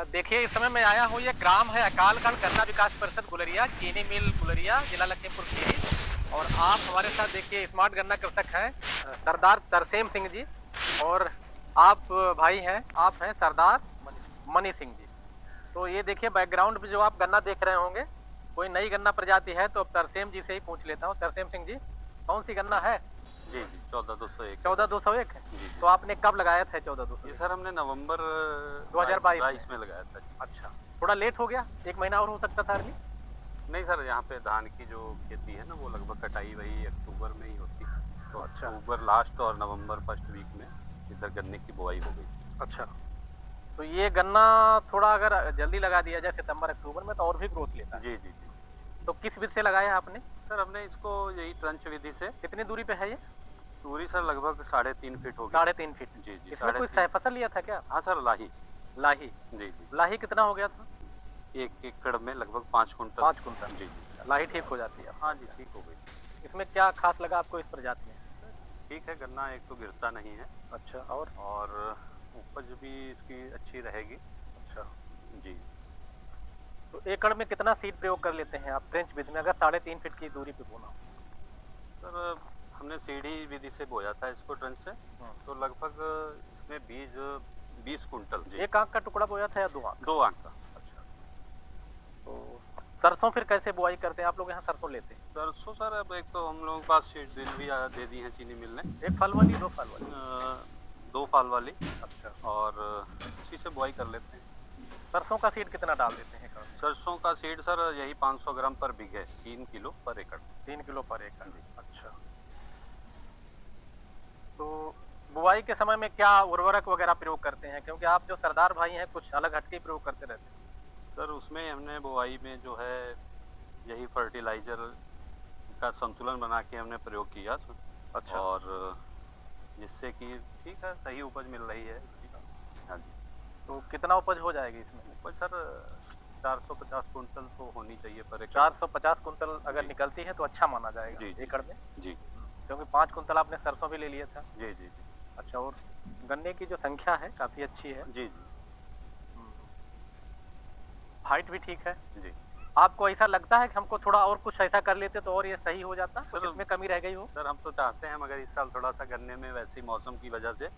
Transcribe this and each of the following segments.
देखिए इस समय मैं आया हूँ, ये ग्राम है अकालगढ़ गन्ना विकास परिषद गुलरिया, चीनी मिल गुलरिया, जिला लखीमपुर खीरी। और आप हमारे साथ देखिए स्मार्ट गन्ना कृषक हैं सरदार तरसेम सिंह जी, और आप भाई हैं, आप हैं सरदार मनी सिंह जी। तो ये देखिए बैकग्राउंड में जो आप गन्ना देख रहे होंगे, कोई नई गन्ना प्रजाति है तो अब तरसेम जी से ही पूछ लेता हूँ। तरसेम सिंह जी, कौन सी गन्ना है? जी, जी, 14,201 14,201 है। जी, जी। तो आपने कब लगाया था 14,201? ये सर हमने नवंबर 2022 में लगाया था जी। अच्छा, थोड़ा लेट हो गया, 1 महीना और हो सकता था अर्ली? नहीं सर, यहाँ पे धान की जो खेती है ना, वो लगभग कटाई वही अक्टूबर में ही होती है। तो अच्छा। अक्टूबर लास्ट और नवंबर फर्स्ट वीक में इधर गन्ने की बुआई हो गई। अच्छा, तो ये गन्ना थोड़ा अगर जल्दी लगा दिया जाए सितंबर अक्टूबर में तो और भी ग्रोथ लेता है। जी, जी, जी। तो किस विधि से लगाया आपने? सर हमने इसको यही ट्रंच विधि से, कितनी दूरी पे है ये? दूरी सर लगभग 3.5 फीट होगी। 3.5 फीट। जी, जी, इसमें कोई 3.5 सहफसल लिया था क्या? हाँ सर, लाही। लाही। जी, जी। लाही कितना हो गया था? 1 एकड़ में लगभग 5 कुंटल। 5 कुंटल। जी, जी। लाही ठीक हो जाती है। हाँ जी, ठीक हो गई। इसमें क्या खास लगा आपको इस प्रजाति में? ठीक है, गन्ना एक तो गिरता नहीं है अच्छा, और उपज भी इसकी अच्छी रहेगी। अच्छा। जी। तो एकड़ में कितना सीड प्रयोग कर लेते हैं आप ट्रेंच विधि में, अगर 3.5 फीट की दूरी पे बोना हो? सर हमने सीढ़ी विधि से बोया था इसको ट्रंच से, तो लगभग इसमें बीज 20 कुंटल। जी। 1 आंख का टुकड़ा बोया था या 2 आंख? 2 आंख का। अच्छा। तो सरसों फिर कैसे बुआई करते हैं आप लोग? यहाँ सरसों लेते हैं? सरसों सर अब एक तो हम लोगों के पास सीड ड्रिल भी दे दी है चीनी मिल ने। 1 फल वाली, 2 फल वाली? 2 फाल वाली। अच्छा। और उसी से बुआई कर लेते हैं। सरसों का सीड कितना डाल देते हैं एकड़ में? सरसों का सीड सर यही 500 ग्राम पर बीघे, 3 किलो पर एकड़। 3 किलो पर एकड़। जी। अच्छा। तो बुआई के समय में क्या उर्वरक वगैरह प्रयोग करते हैं? क्योंकि आप जो सरदार भाई हैं कुछ अलग हटके प्रयोग करते रहते हैं। सर उसमें हमने बुआई में जो है यही फर्टिलाइज़र का संतुलन बना के हमने प्रयोग किया। अच्छा। और जिससे कि ठीक है, सही उपज मिल रही है। हाँ जी। तो कितना उपज हो जाएगी इसमें? उपज सर 450 कुंटल तो होनी चाहिए पर एकड़। 450 कुंटल अगर जी। निकलती है तो अच्छा माना जाएगा जी, जी। एकड़ में? जी। क्योंकि 5 कुंटल आपने सरसों भी ले लिया था। जी, जी, जी। अच्छा, और गन्ने की जो संख्या है काफ़ी अच्छी है। जी, जी। हाइट भी ठीक है। जी। आपको ऐसा लगता है कि हमको थोड़ा और कुछ ऐसा कर लेते तो और ये सही हो जाता? सर, कुछ इसमें कमी रह गई हो? सर हम तो चाहते हैं, मगर इस साल थोड़ा-सा गन्ने में वैसी मौसम की वजह से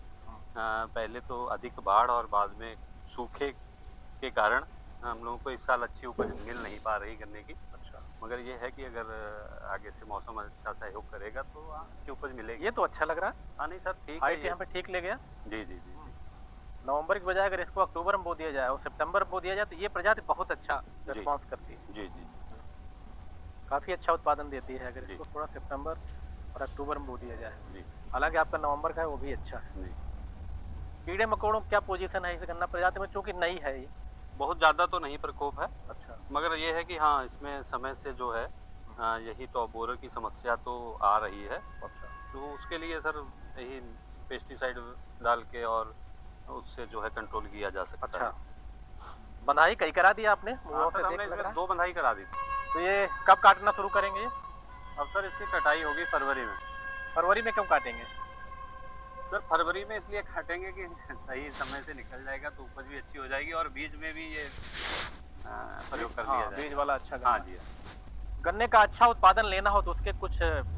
पहले तो अधिक बाढ़ और बाद में सूखे के कारण हम लोगों को इस साल अच्छी उपज मिल नहीं पा रही गन्ने की। अच्छा। मगर ये है कि अगर आगे से मौसम अच्छा सहयोग करेगा तो अच्छी उपज मिलेगी। ये तो अच्छा लग रहा है। हाँ, नहीं सर, ठीक है हाइट ये। यहाँ पे ठीक ले गया। जी, जी, जी। नवंबर की बजाय अगर इसको अक्टूबर में बो दिया जाए और सितंबर में बो दिया जाए तो ये प्रजाति बहुत अच्छा जी। रिस्पॉन्स करती है। जी, जी। काफ़ी अच्छा उत्पादन देती है अगर जी। इसको थोड़ा सितंबर और अक्टूबर में बो दिया जाए। जी। हालांकि आपका नवंबर का है वो भी अच्छा है। जी। कीड़े मकोड़ों की क्या पोजीशन है इस गन्ना प्रजाति में, चूंकि नई है ये? बहुत ज़्यादा तो नहीं प्रकोप है, अच्छा। मगर ये है कि हाँ, इसमें समय से जो है यही तो बोरर की समस्या तो आ रही है। अच्छा। तो उसके लिए सर यही पेस्टिसाइड डाल के और उससे जो है कंट्रोल किया जा सकता अच्छा। है। बंधाई कई करा दिया आपने? हाँ मुँहों सर, से हमने देख लग इसमें रहा है। 2 बंधाई करा दी थी। तो ये कब काटना शुरू करेंगे ये? अब सर इसकी कटाई होगी फरवरी में। फरवरी में क्यों काटेंगे? सर फरवरी में इसलिए काटेंगे कि सही समय से निकल जाएगा तो उपज भी अच्छी हो जाएगी और बीज में भी ये प्रयोग कर लिया हाँ, जाएगा। बीज वाला अच्छा हाँ गन्ना। जी। गन्ने का अच्छा उत्पादन लेना हो तो उसके कुछ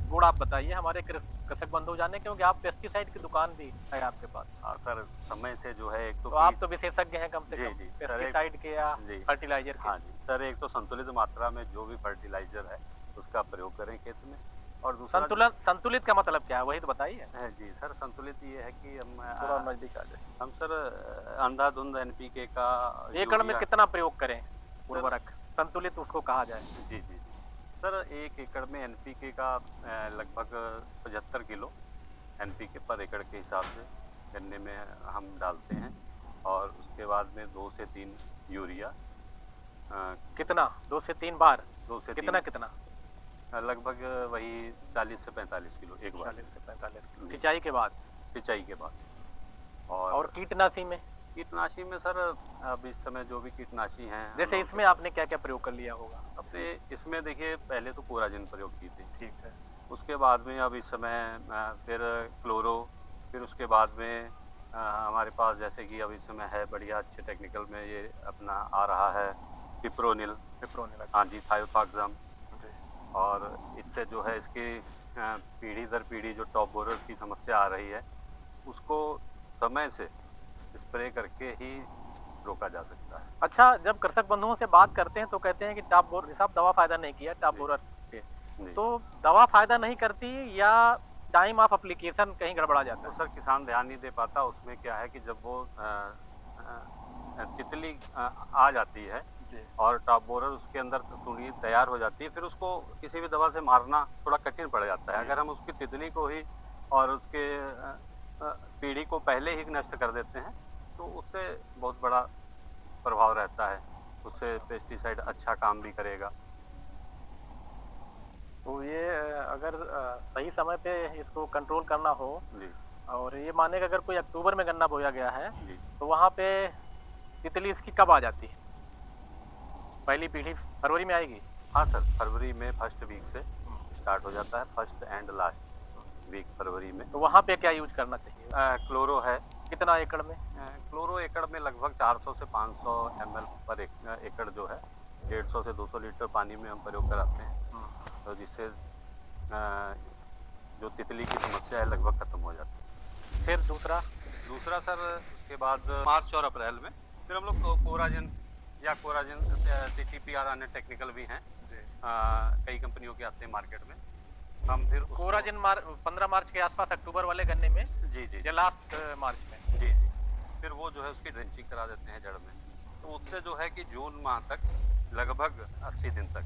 गुण आप बताइए हमारे कृषक बंधु जाने, क्योंकि आप पेस्टिसाइड की दुकान भी है आपके पास। हाँ सर, समय से जो है एक तो तो आप तो विशेषज्ञ हैं कम से जी, कम जी। पेस्टिसाइड के या जी। फर्टिलाइजर के। हाँ जी सर, एक तो संतुलित मात्रा में जो भी फर्टिलाइजर है उसका प्रयोग करें खेत में। और दूसरा संतुलित का मतलब क्या है, वही तो बताइए। जी सर, संतुलित ये है कि थोड़ा नजदीक आ जाए। हम सर अंधाधुंध एनपीके का एकड़ में यूरिया। कितना प्रयोग करें उर्वरक, संतुलित उसको कहा जाए? जी, जी, जी। सर 1 एकड़ में एनपीके का लगभग 75 किलो एनपीके पर एकड़ के हिसाब से गन्ने में हम डालते हैं। और उसके बाद में 2 से 3 यूरिया। कितना? 2 से 3 बार? 2 से कितना 3 कितना? लगभग वही 40 से 45 किलो एक बार। 40 से 45 किलो सिंचाई के बाद? सिंचाई के बाद। और कीटनाशी में? कीटनाशी में सर अब इस समय जो भी कीटनाशी हैं, जैसे इसमें आपने क्या क्या प्रयोग कर लिया होगा? अब से इसमें देखिए पहले तो कोराजिन प्रयोग की थी। ठीक है। उसके बाद में अब इस समय फिर क्लोरो, फिर उसके बाद में हमारे पास जैसे कि अभी समय है बढ़िया अच्छे टेक्निकल में ये अपना आ रहा है पिप्रोनिल। पिप्रोनिल। हाँ जी, थायोथॉक्सम। जी। और इससे जो है इसकी पीढ़ी दर पीढ़ी जो टॉप बोरर की समस्या आ रही है उसको समय से स्प्रे करके ही रोका जा सकता है। अच्छा, जब कृषक बंधुओं से बात करते हैं तो कहते हैं कि टॉप बोरर साहब दवा फायदा नहीं किया टॉप जी। बोरर से, जी। तो दवा फायदा नहीं करती या टाइम ऑफ एप्लीकेशन कहीं गड़बड़ा जाता तो है? सर किसान ध्यान नहीं दे पाता। उसमें क्या है कि जब वो तितली आ जाती है जी। और टॉप बोरर उसके अंदर सुंडी तैयार हो जाती है, फिर उसको किसी भी दवा से मारना थोड़ा कठिन पड़ जाता है। अगर हम उसकी तितली को ही और उसके पीढ़ी को पहले ही नष्ट कर देते हैं तो उससे बहुत बड़ा प्रभाव रहता है। उससे पेस्टिसाइड अच्छा काम भी करेगा। तो ये अगर सही समय पे इसको कंट्रोल करना हो, जी। और ये माने कि अगर कोई अक्टूबर में गन्ना बोया गया है जी। तो वहाँ पे तितली इसकी कब आ जाती है? पहली पीढ़ी फरवरी में आएगी? हाँ सर, फरवरी में फर्स्ट वीक से स्टार्ट हो जाता है, फर्स्ट एंड लास्ट वीक फरवरी में। तो वहाँ पे क्या यूज करना चाहिए? क्लोरो है। कितना एकड़ में? क्लोरो एकड़ में लगभग 400 से 500 ml पर एकड़ जो है 150 से 200 लीटर पानी में हम प्रयोग कराते हैं, तो जिससे जो तितली की समस्या है लगभग खत्म हो जाती है। फिर दूसरा सर उसके बाद मार्च और अप्रैल में फिर हम लोग कोराजिन या कोराजिन CTPR अन्य टेक्निकल भी हैं, कई कंपनियों के आते हैं मार्केट में। हम फिर कोराजिन 15 मार्च के आसपास अक्टूबर वाले गन्ने में जी जी या लास्ट मार्च में? जी। फिर वो जो है उसकी ड्रेंचिंग करा देते हैं जड़ में, तो उससे जो है कि जून माह तक लगभग 80 दिन तक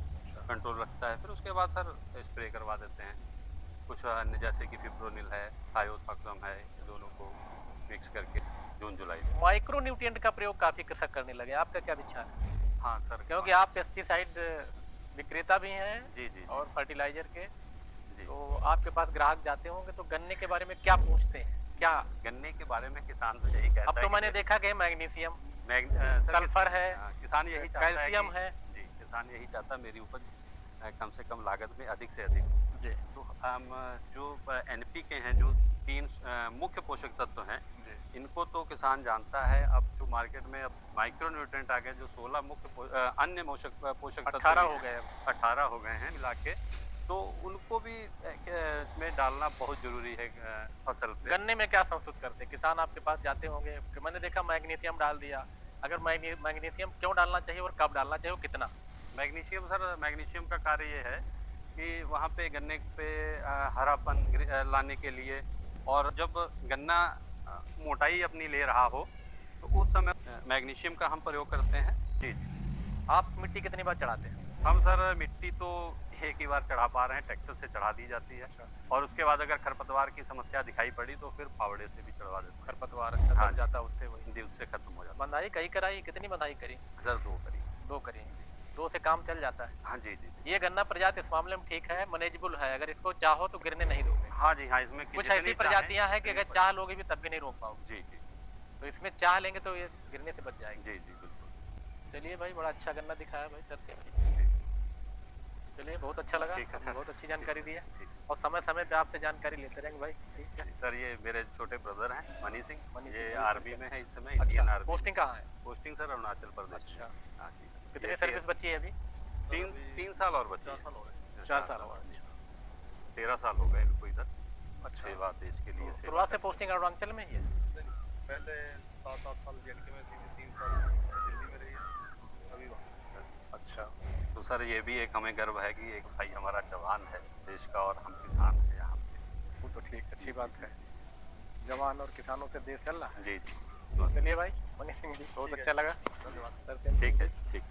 कंट्रोल रखता है। फिर उसके बाद सर स्प्रे करवा देते हैं कुछ अन्य जैसे कि फिप्रोनिल है, थायोथॉक्सम है, ये दोनों को मिक्स करके जून जुलाई में। माइक्रो न्यूट्रिएंट का प्रयोग काफी कृषक करने लगे, आपका क्या विचार है? हाँ सर, क्योंकि आप पेस्टिसाइड विक्रेता भी हैं जी जी और फर्टिलाइजर के, जी। तो आपके पास ग्राहक जाते होंगे तो गन्ने के बारे में क्या पूछते हैं? क्या गन्ने के बारे में किसान तो यही कहता है। अब तो मैंने देखा कि मैग्नीशियम, सर सल्फर है, किसान यही चाहता है कैल्शियम है। जी, किसान यही चाहता है मेरी उपज कम से कम लागत में अधिक से अधिक। जी। तो हम जो NPK हैं, जो 3 मुख्य पोषक तत्व हैं, इनको तो किसान जानता है। अब जो मार्केट में अब माइक्रो न्यूट्रिएंट आ गए, जो 16 मुख्य अन्य पोषक तत्व 18 हो गए, 18 हो गए हैं मिला के, तो उनको भी इसमें डालना बहुत जरूरी है फसल पे। गन्ने में क्या संस्तुत करते हैं? किसान आपके पास जाते होंगे कि मैंने देखा मैग्नीशियम डाल दिया, अगर मैग्नीशियम क्यों डालना चाहिए और कब डालना चाहिए और कितना? मैग्नीशियम सर, मैग्नीशियम का कार्य ये है कि वहाँ पे गन्ने पे हरापन लाने के लिए, और जब गन्ना मोटाई अपनी ले रहा हो तो उस समय मैग्नीशियम का हम प्रयोग करते हैं। जी जी। आप मिट्टी कितनी बार चढ़ाते हैं? हम सर मिट्टी तो एक ही बार चढ़ा पा रहे हैं, ट्रैक्टर से चढ़ा दी जाती है, और उसके बाद अगर खरपतवार की समस्या दिखाई पड़ी तो फिर फावड़े से भी चढ़वा देते हैं। खरपतवार अच्छा हाँ बच जाता उससे, वही जी, उससे खत्म हो जाता है। बंधाई कहीं कराई? कितनी बंधाई करी? सर 2 करी। 2 करी। 2 से काम चल जाता है। हाँ जी जी। ये गन्ना प्रजाति इस मामले में ठीक है, मैनेजेबल है, अगर इसको चाहो तो गिरने नहीं दोगे। हाँ जी हाँ, इसमें कुछ ऐसी प्रजातियां हैं कि अगर चाह लोगे भी तब भी नहीं रोक पाओगे। जी जी। तो इसमें चाह लेंगे तो ये गिरने से बच जाएगी। जी जी बिल्कुल। चलिए भाई, बड़ा अच्छा गन्ना दिखाया भाई सर। चलिए, बहुत अच्छा लगा, ठीक है सर। बहुत अच्छी जानकारी दी है, ठीक। और समय समय पे आपसे जानकारी लेते रहेंगे भाई। ठीक है सर, ये मेरे छोटे ब्रदर हैं मनी सिंह, मनी ये सिंह। आर्मी में है इस समय, इंडियन अच्छा, आर्मी। पोस्टिंग कहाँ है? Posting sir Arunachal Pradesh. अच्छा, हाँ जी। कितनी सर्विस बची है अभी? 3 साल और बचे। 4 साल हो गए। 4 साल और 13 साल हो गए इनको इधर अच्छा, सेवा, देश के लिए सेवा। शुरुआत से पोस्टिंग अरुणाचल में ही है? पहले 7-8 साल जेएनके में थी, 3 साल दिल्ली में रही, अभी वहाँ। अच्छा, तो सर ये भी एक हमें गर्व है कि एक भाई हमारा जवान है देश का और हम किसान हैं यहाँ पे। वो तो ठीक, अच्छी बात है। जवान और किसानों से देश चल रहा है। जी जी। चलिए भाई, मनी सिंह जी, बहुत अच्छा लगा। धन्यवाद। सर से ठीक है, ठीक।